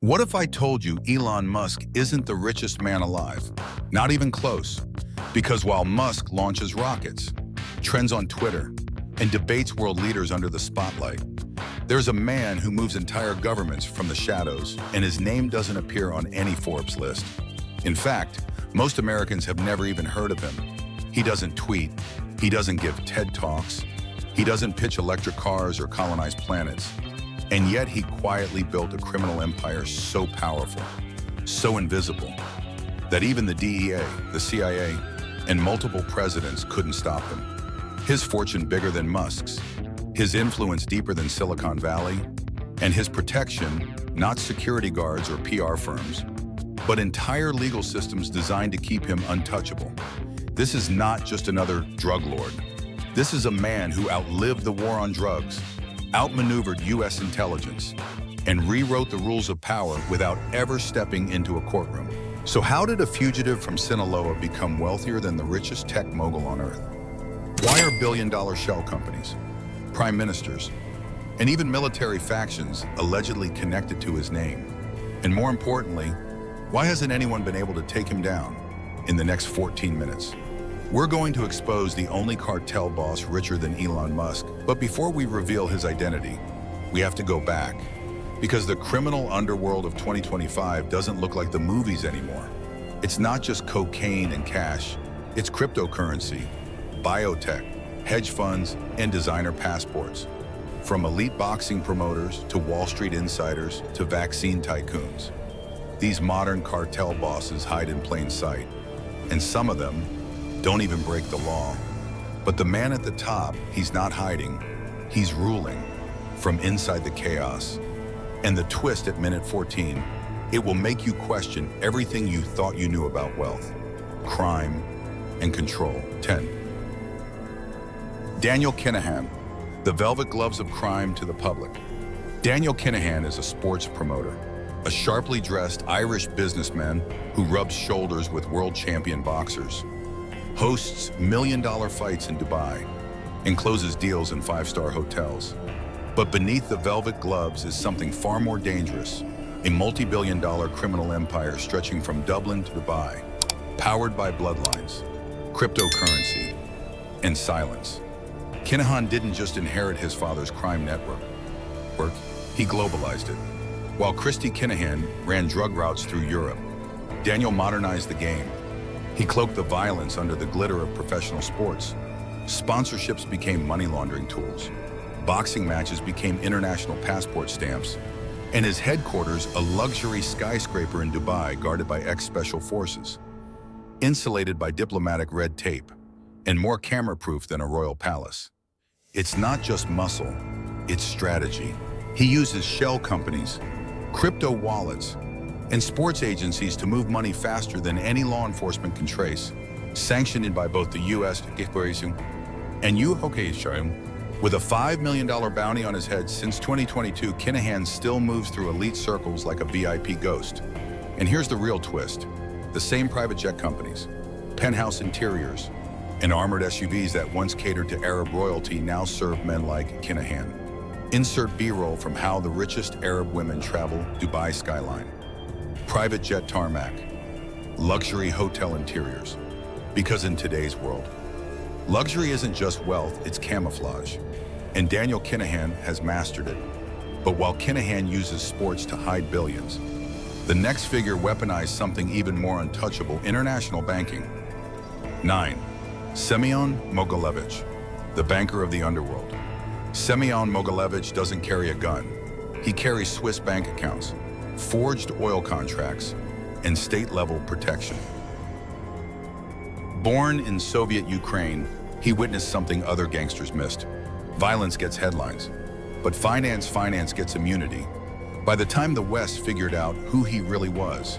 What if I told you Elon Musk isn't the richest man alive? Not even close. Because while Musk launches rockets, trends on Twitter, and debates world leaders under the spotlight, there's a man who moves entire governments from the shadows, and his name doesn't appear on any Forbes list. In fact, most Americans have never even heard of him. He doesn't tweet, he doesn't give TED Talks, he doesn't pitch electric cars or colonize planets. And yet he quietly built a criminal empire so powerful, so invisible, that even the DEA, the CIA, and multiple presidents couldn't stop him. His fortune bigger than Musk's, his influence deeper than Silicon Valley, and his protection, not security guards or PR firms, but entire legal systems designed to keep him untouchable. This is not just another drug lord. This is a man who outlived the war on drugs, outmaneuvered U.S. intelligence, and rewrote the rules of power without ever stepping into a courtroom. So how did a fugitive from Sinaloa become wealthier than the richest tech mogul on earth? Why are billion-dollar shell companies, prime ministers, and even military factions allegedly connected to his name? And more importantly, why hasn't anyone been able to take him down in the next 14 minutes? We're going to expose the only cartel boss richer than Elon Musk, but before we reveal his identity, we have to go back, because the criminal underworld of 2025 doesn't look like the movies anymore. It's not just cocaine and cash, it's cryptocurrency, biotech, hedge funds, and designer passports. From elite boxing promoters to Wall Street insiders to vaccine tycoons. These modern cartel bosses hide in plain sight, and some of them don't even break the law. But the man at the top, he's not hiding, he's ruling from inside the chaos. And the twist at minute 14, it will make you question everything you thought you knew about wealth, crime, and control. 10. Daniel Kinahan, the velvet gloves of crime to the public. Daniel Kinahan is a sports promoter, a sharply dressed Irish businessman who rubs shoulders with world champion boxers, hosts million-dollar fights in Dubai, and closes deals in five-star hotels. But beneath the velvet gloves is something far more dangerous, a multi-billion-dollar criminal empire stretching from Dublin to Dubai, powered by bloodlines, cryptocurrency, and silence. Kinahan didn't just inherit his father's crime network, he globalized it. While Christy Kinahan ran drug routes through Europe, Daniel modernized the game. He cloaked the violence under the glitter of professional sports. Sponsorships became money laundering tools. Boxing matches became international passport stamps. And his headquarters, a luxury skyscraper in Dubai guarded by ex-special forces, insulated by diplomatic red tape, and more camera-proof than a royal palace. It's not just muscle, it's strategy. He uses shell companies, crypto wallets, and sports agencies to move money faster than any law enforcement can trace, sanctioned by both the U.S. and UK. With a $5 million bounty on his head since 2022, Kinahan still moves through elite circles like a VIP ghost. And here's the real twist. The same private jet companies, penthouse interiors, and armored SUVs that once catered to Arab royalty now serve men like Kinahan. Insert B-roll from how the richest Arab women travel Dubai skyline. Private jet tarmac, luxury hotel interiors. Because in today's world, luxury isn't just wealth, it's camouflage. And Daniel Kinahan has mastered it. But while Kinahan uses sports to hide billions, the next figure weaponized something even more untouchable: international banking. 9. Semion Mogilevich, the banker of the underworld. Semion Mogilevich doesn't carry a gun. He carries Swiss bank accounts, forged oil contracts, and state-level protection. Born in Soviet Ukraine, he witnessed something other gangsters missed. Violence gets headlines, but finance gets immunity. By the time the West figured out who he really was,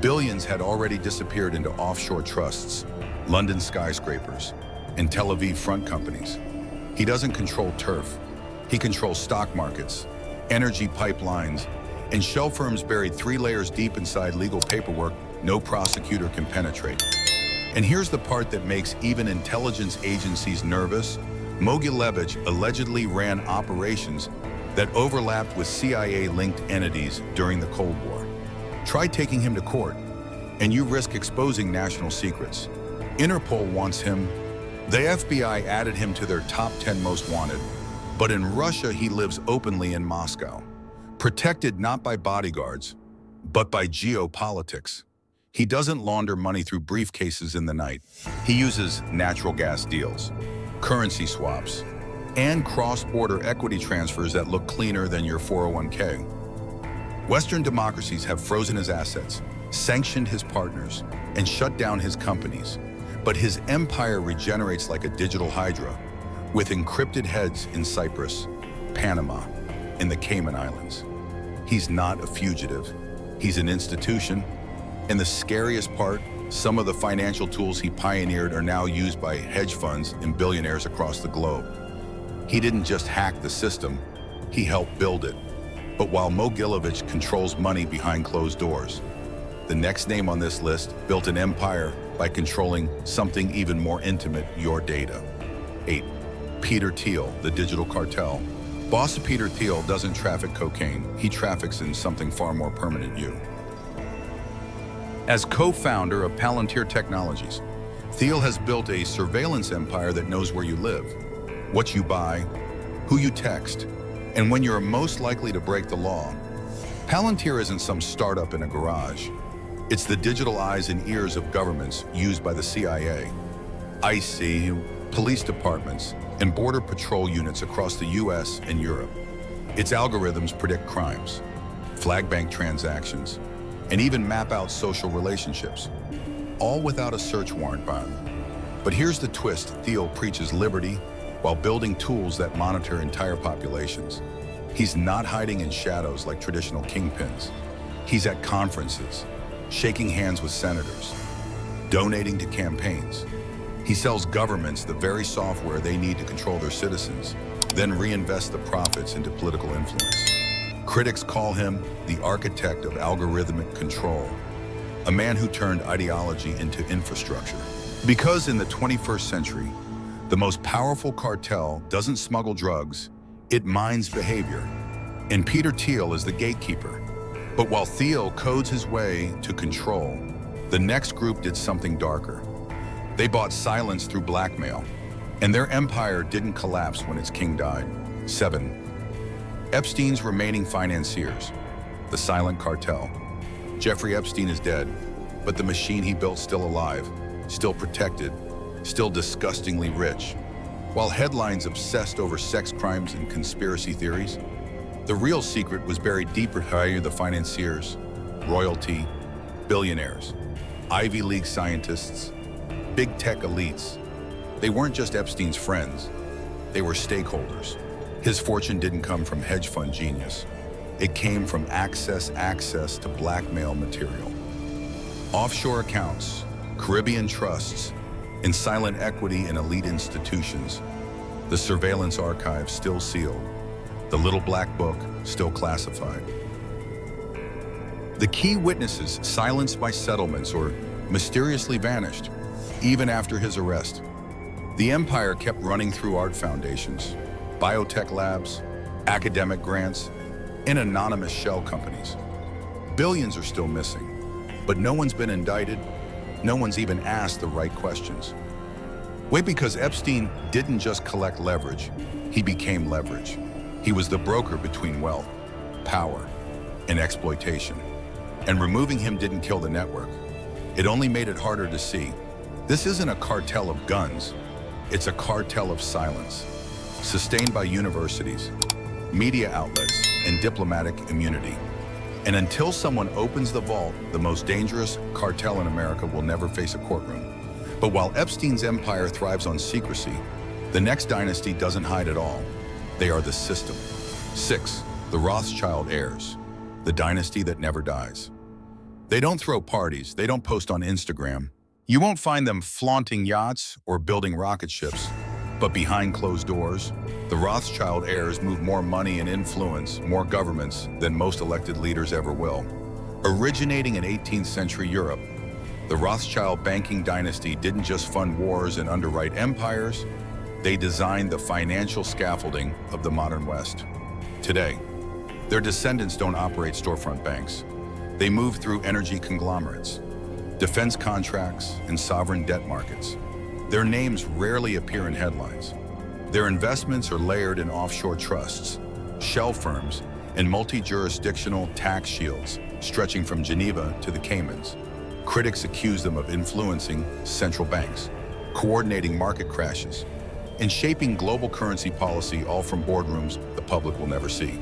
billions had already disappeared into offshore trusts, London skyscrapers, and Tel Aviv front companies. He doesn't control turf. He controls stock markets, energy pipelines, and shell firms buried 3 layers deep inside legal paperwork no prosecutor can penetrate. And here's the part that makes even intelligence agencies nervous. Mogilevich allegedly ran operations that overlapped with CIA-linked entities during the Cold War. Try taking him to court, and you risk exposing national secrets. Interpol wants him. The FBI added him to their top 10 most wanted, but in Russia he lives openly in Moscow, protected not by bodyguards, but by geopolitics. He doesn't launder money through briefcases in the night. He uses natural gas deals, currency swaps, and cross-border equity transfers that look cleaner than your 401k. Western democracies have frozen his assets, sanctioned his partners, and shut down his companies. But his empire regenerates like a digital hydra, with encrypted heads in Cyprus, Panama, and the Cayman Islands. He's not a fugitive. He's an institution. And the scariest part, some of the financial tools he pioneered are now used by hedge funds and billionaires across the globe. He didn't just hack the system, he helped build it. But while Mogilevich controls money behind closed doors, the next name on this list built an empire by controlling something even more intimate, your data. 8. Peter Thiel, the digital cartel. Boss Peter Thiel doesn't traffic cocaine, he traffics in something far more permanent, you. As co-founder of Palantir Technologies, Thiel has built a surveillance empire that knows where you live, what you buy, who you text, and when you're most likely to break the law. Palantir isn't some startup in a garage. It's the digital eyes and ears of governments used by the CIA, IC, police departments, and border patrol units across the US and Europe. Its algorithms predict crimes, flag bank transactions, and even map out social relationships, all without a search warrant bond. But here's the twist: Thiel preaches liberty while building tools that monitor entire populations. He's not hiding in shadows like traditional kingpins. He's at conferences, shaking hands with senators, donating to campaigns. He sells governments the very software they need to control their citizens, then reinvest the profits into political influence. Critics call him the architect of algorithmic control, a man who turned ideology into infrastructure. Because in the 21st century, the most powerful cartel doesn't smuggle drugs, it mines behavior. And Peter Thiel is the gatekeeper. But while Thiel codes his way to control, the next group did something darker. They bought silence through blackmail, and their empire didn't collapse when its king died. 7. Epstein's remaining financiers, the silent cartel. Jeffrey Epstein is dead, but the machine he built still alive, still protected, still disgustingly rich. While headlines obsessed over sex crimes and conspiracy theories, the real secret was buried deeper by the financiers, royalty, billionaires, Ivy League scientists, big tech elites. They weren't just Epstein's friends, they were stakeholders. His fortune didn't come from hedge fund genius. It came from access to blackmail material. Offshore accounts, Caribbean trusts, and silent equity in elite institutions. The surveillance archive still sealed. The little black book still classified. The key witnesses silenced by settlements or mysteriously vanished, even after his arrest. The empire kept running through art foundations, biotech labs, academic grants, and anonymous shell companies. Billions are still missing, but no one's been indicted, no one's even asked the right questions. Wait, because Epstein didn't just collect leverage, he became leverage. He was the broker between wealth, power, and exploitation. And removing him didn't kill the network. It only made it harder to see. This isn't a cartel of guns, it's a cartel of silence, sustained by universities, media outlets, and diplomatic immunity. And until someone opens the vault, the most dangerous cartel in America will never face a courtroom. But while Epstein's empire thrives on secrecy, the next dynasty doesn't hide at all. They are the system. 6. The Rothschild heirs, the dynasty that never dies. They don't throw parties, they don't post on Instagram. You won't find them flaunting yachts or building rocket ships. But behind closed doors, the Rothschild heirs move more money and influence, more governments than most elected leaders ever will. Originating in 18th century Europe, the Rothschild banking dynasty didn't just fund wars and underwrite empires, they designed the financial scaffolding of the modern West. Today, their descendants don't operate storefront banks. They move through energy conglomerates, defense contracts, and sovereign debt markets. Their names rarely appear in headlines. Their investments are layered in offshore trusts, shell firms, and multi-jurisdictional tax shields stretching from Geneva to the Caymans. Critics accuse them of influencing central banks, coordinating market crashes, and shaping global currency policy, all from boardrooms the public will never see.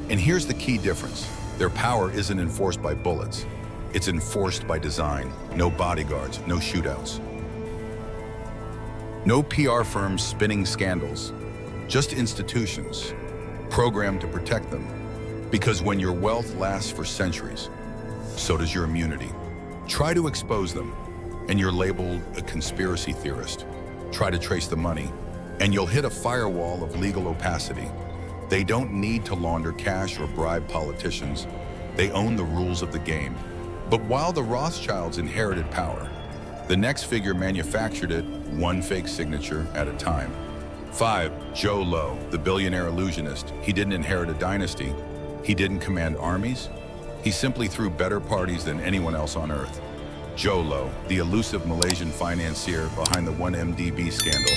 And here's the key difference. Their power isn't enforced by bullets. It's enforced by design. No bodyguards, no shootouts. No PR firms spinning scandals, just institutions programmed to protect them. Because when your wealth lasts for centuries, so does your immunity. Try to expose them, and you're labeled a conspiracy theorist. Try to trace the money, and you'll hit a firewall of legal opacity. They don't need to launder cash or bribe politicians. They own the rules of the game. But while the Rothschilds inherited power, the next figure manufactured it, one fake signature at a time. 5. Jho Low, the billionaire illusionist. He didn't inherit a dynasty. He didn't command armies. He simply threw better parties than anyone else on earth. Jho Low, the elusive Malaysian financier behind the 1MDB scandal,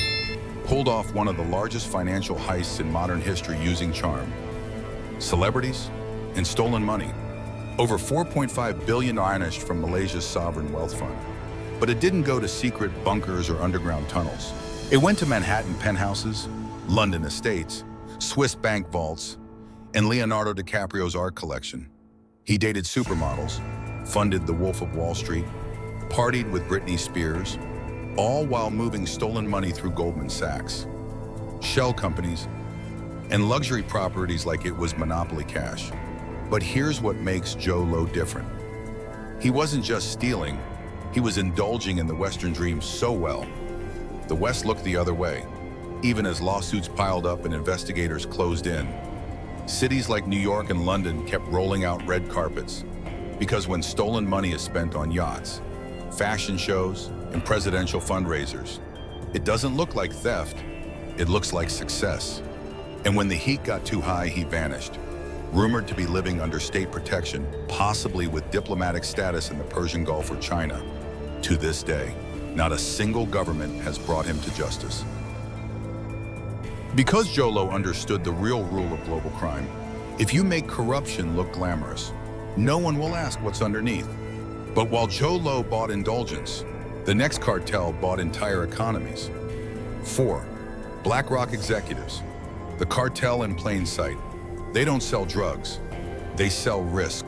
pulled off one of the largest financial heists in modern history using charm, celebrities, and stolen money. Over 4.5 billion vanished from Malaysia's sovereign wealth fund. But it didn't go to secret bunkers or underground tunnels. It went to Manhattan penthouses, London estates, Swiss bank vaults, and Leonardo DiCaprio's art collection. He dated supermodels, funded the Wolf of Wall Street, partied with Britney Spears, all while moving stolen money through Goldman Sachs, shell companies, and luxury properties like it was monopoly cash. But here's what makes Jho Low different. He wasn't just stealing, he was indulging in the Western dream so well, the West looked the other way, even as lawsuits piled up and investigators closed in. Cities like New York and London kept rolling out red carpets, because when stolen money is spent on yachts, fashion shows, and presidential fundraisers, it doesn't look like theft, it looks like success. And when the heat got too high, he vanished, rumored to be living under state protection, possibly with diplomatic status in the Persian Gulf or China. To this day, not a single government has brought him to justice. Because Jho Low understood the real rule of global crime, if you make corruption look glamorous, no one will ask what's underneath. But while Jho Low bought indulgence, the next cartel bought entire economies. 4. BlackRock executives. The cartel in plain sight. They don't sell drugs, they sell risk.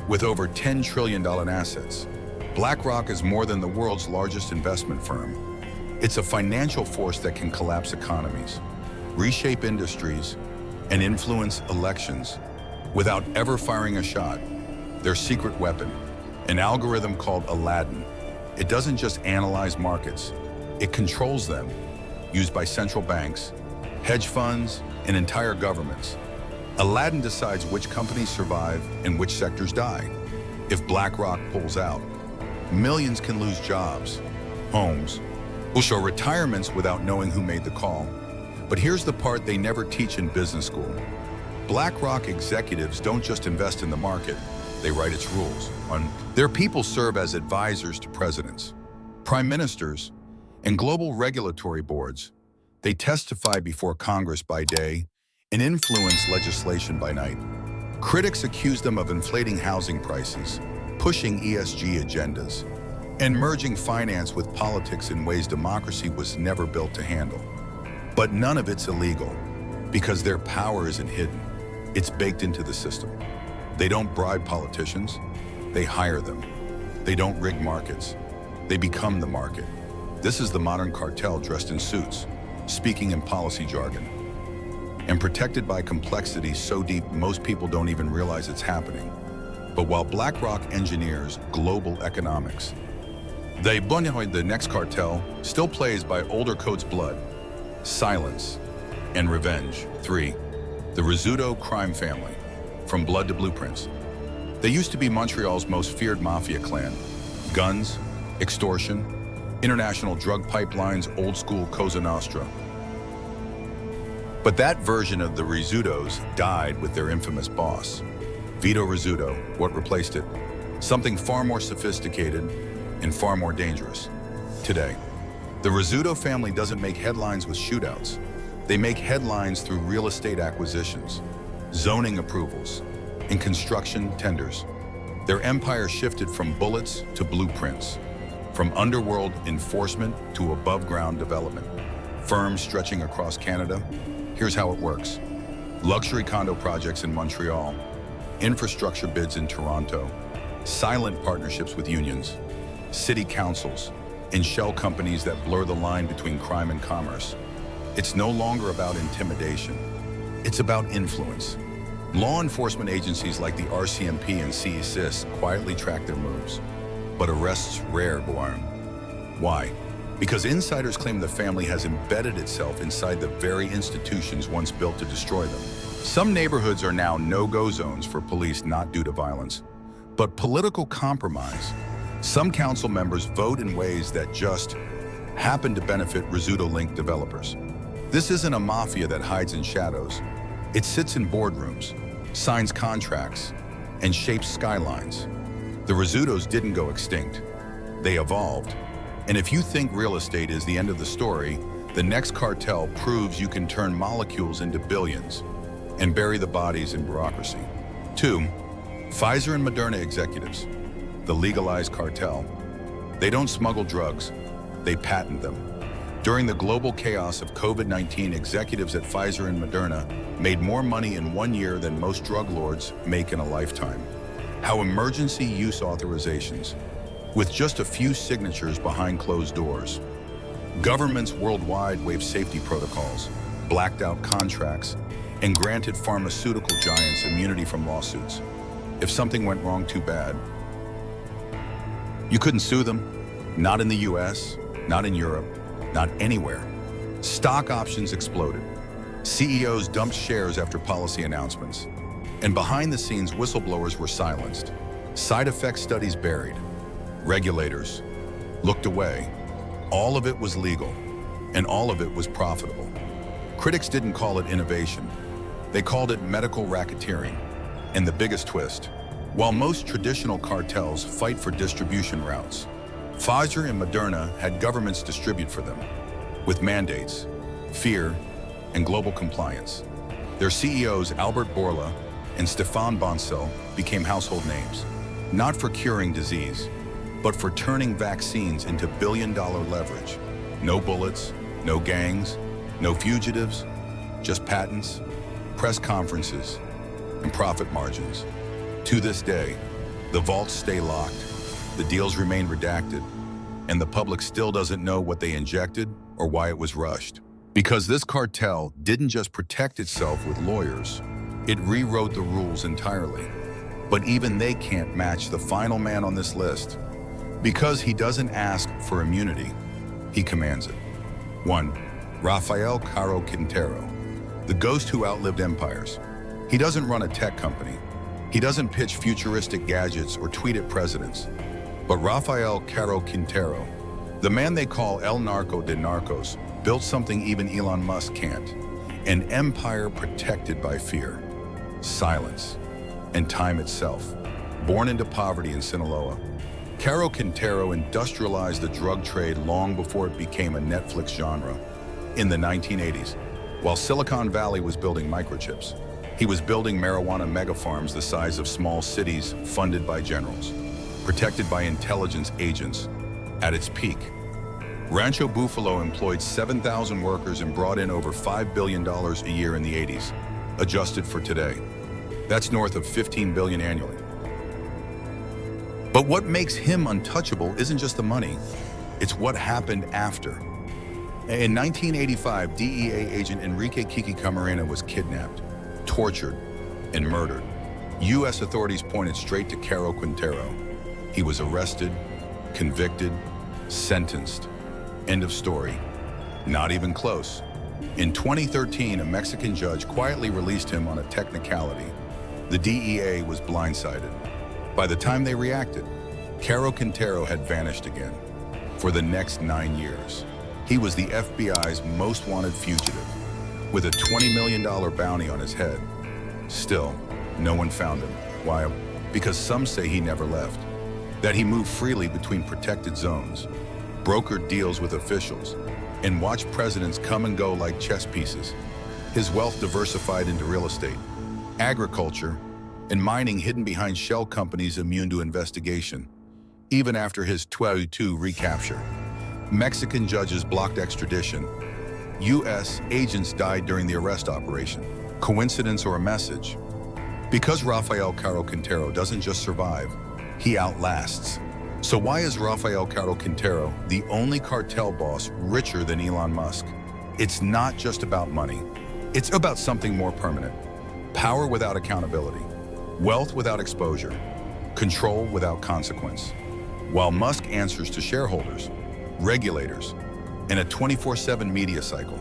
With over $10 trillion in assets, BlackRock is more than the world's largest investment firm. It's a financial force that can collapse economies, reshape industries, and influence elections without ever firing a shot. Their secret weapon, an algorithm called Aladdin. It doesn't just analyze markets, it controls them, used by central banks, hedge funds, and entire governments. Aladdin decides which companies survive and which sectors die. If BlackRock pulls out, millions can lose jobs, homes, will show retirements without knowing who made the call. But here's the part they never teach in business school. BlackRock executives don't just invest in the market, they write its rules. Their people serve as advisors to presidents, prime ministers, and global regulatory boards. They testify before Congress by day and influence legislation by night. Critics accuse them of inflating housing prices, pushing ESG agendas, and merging finance with politics in ways democracy was never built to handle. But none of it's illegal, because their power isn't hidden. It's baked into the system. They don't bribe politicians, they hire them. They don't rig markets, they become the market. This is the modern cartel dressed in suits, speaking in policy jargon, and protected by complexity so deep most people don't even realize it's happening. But while BlackRock engineers global economics, the next cartel still plays by older code's blood, silence, and revenge. 3. The Rizzuto crime family, from blood to blueprints. They used to be Montreal's most feared Mafia clan. Guns, extortion, international drug pipelines, old school Cosa Nostra. But that version of the Rizzutos died with their infamous boss. Vito Rizzuto, what replaced it? Something far more sophisticated and far more dangerous. Today, the Rizzuto family doesn't make headlines with shootouts. They make headlines through real estate acquisitions, zoning approvals, and construction tenders. Their empire shifted from bullets to blueprints, from underworld enforcement to above-ground development. Firms stretching across Canada. Here's how it works. Luxury condo projects in Montreal, infrastructure bids in Toronto, silent partnerships with unions, city councils, and shell companies that blur the line between crime and commerce. It's no longer about intimidation. It's about influence. Law enforcement agencies like the RCMP and CSIS quietly track their moves, but arrests rare, Guarm. Why? Because insiders claim the family has embedded itself inside the very institutions once built to destroy them. Some neighborhoods are now no-go zones for police not due to violence, but political compromise. Some council members vote in ways that just happen to benefit Rizzuto-linked developers. This isn't a mafia that hides in shadows. It sits in boardrooms, signs contracts, and shapes skylines. The Rizzutos didn't go extinct. They evolved. And if you think real estate is the end of the story, the next cartel proves you can turn molecules into billions and bury the bodies in bureaucracy. 2. Pfizer and Moderna executives, the legalized cartel. They don't smuggle drugs, they patent them. During the global chaos of COVID-19, executives at Pfizer and Moderna made more money in 1 year than most drug lords make in a lifetime. How emergency use authorizations, with just a few signatures behind closed doors. Governments worldwide waived safety protocols, blacked out contracts, and granted pharmaceutical giants immunity from lawsuits. If something went wrong too bad, you couldn't sue them. Not in the US, not in Europe, not anywhere. Stock options exploded. CEOs dumped shares after policy announcements. And behind the scenes, whistleblowers were silenced. Side effect studies buried. Regulators looked away. All of it was legal, and all of it was profitable. Critics didn't call it innovation. They called it medical racketeering. And the biggest twist, while most traditional cartels fight for distribution routes, Pfizer and Moderna had governments distribute for them, with mandates, fear, and global compliance. Their CEOs, Albert Bourla and Stefan Bancel, became household names, not for curing disease, but for turning vaccines into billion-dollar leverage. No bullets, no gangs, no fugitives, just patents, press conferences, and profit margins. To this day, the vaults stay locked, the deals remain redacted, and the public still doesn't know what they injected or why it was rushed. Because this cartel didn't just protect itself with lawyers, it rewrote the rules entirely. But even they can't match the final man on this list. Because he doesn't ask for immunity, he commands it. 1. Rafael Caro Quintero, the ghost who outlived empires. He doesn't run a tech company. He doesn't pitch futuristic gadgets or tweet at presidents. But Rafael Caro Quintero, the man they call El Narco de Narcos, built something even Elon Musk can't. An empire protected by fear, silence, and time itself. Born into poverty in Sinaloa, Caro Quintero industrialized the drug trade long before it became a Netflix genre. In the 1980s, while Silicon Valley was building microchips, he was building marijuana megafarms the size of small cities funded by generals, protected by intelligence agents. At its peak, Rancho Buffalo employed 7,000 workers and brought in over $5 billion a year in the 80s, adjusted for today. That's north of $15 billion annually. But what makes him untouchable isn't just the money, it's what happened after. In 1985, DEA agent Enrique Kiki Camarena was kidnapped, tortured, and murdered. U.S. authorities pointed straight to Caro Quintero. He was arrested, convicted, sentenced. End of story. Not even close. In 2013, a Mexican judge quietly released him on a technicality. The DEA was blindsided. By the time they reacted, Caro Quintero had vanished again. For the next 9 years, he was the FBI's most wanted fugitive. with a $20 million bounty on his head. Still, no one found him. Why? Because some say he never left, that he moved freely between protected zones, brokered deals with officials, and watched presidents come and go like chess pieces. His wealth diversified into real estate, agriculture, and mining hidden behind shell companies immune to investigation. Even after his 2022 recapture, Mexican judges blocked extradition. U.S. agents died during the arrest operation. Coincidence or a message? Because Rafael Caro Quintero doesn't just survive, he outlasts. So why is Rafael Caro Quintero the only cartel boss richer than Elon Musk? It's not just about money. It's about something more permanent. Power without accountability. Wealth without exposure. Control without consequence. While Musk answers to shareholders, regulators, and a 24/7 media cycle,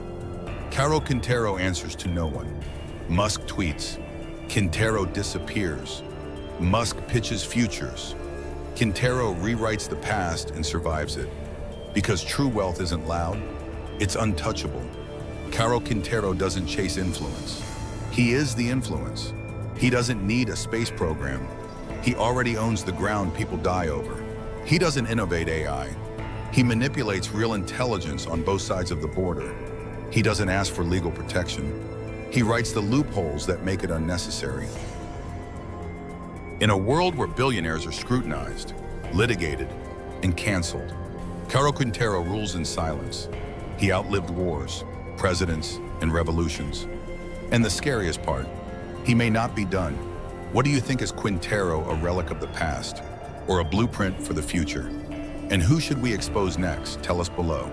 Caro Quintero answers to no one. Musk tweets. Quintero disappears. Musk pitches futures. Quintero rewrites the past and survives it. Because true wealth isn't loud, it's untouchable. Caro Quintero doesn't chase influence. He is the influence. He doesn't need a space program. He already owns the ground people die over. He doesn't innovate AI. He manipulates real intelligence on both sides of the border. He doesn't ask for legal protection. He writes the loopholes that make it unnecessary. In a world where billionaires are scrutinized, litigated, and canceled, Caro Quintero rules in silence. He outlived wars, presidents, and revolutions. And the scariest part, he may not be done. What do you think is Quintero a relic of the past, or a blueprint for the future? And who should we expose next? Tell us below.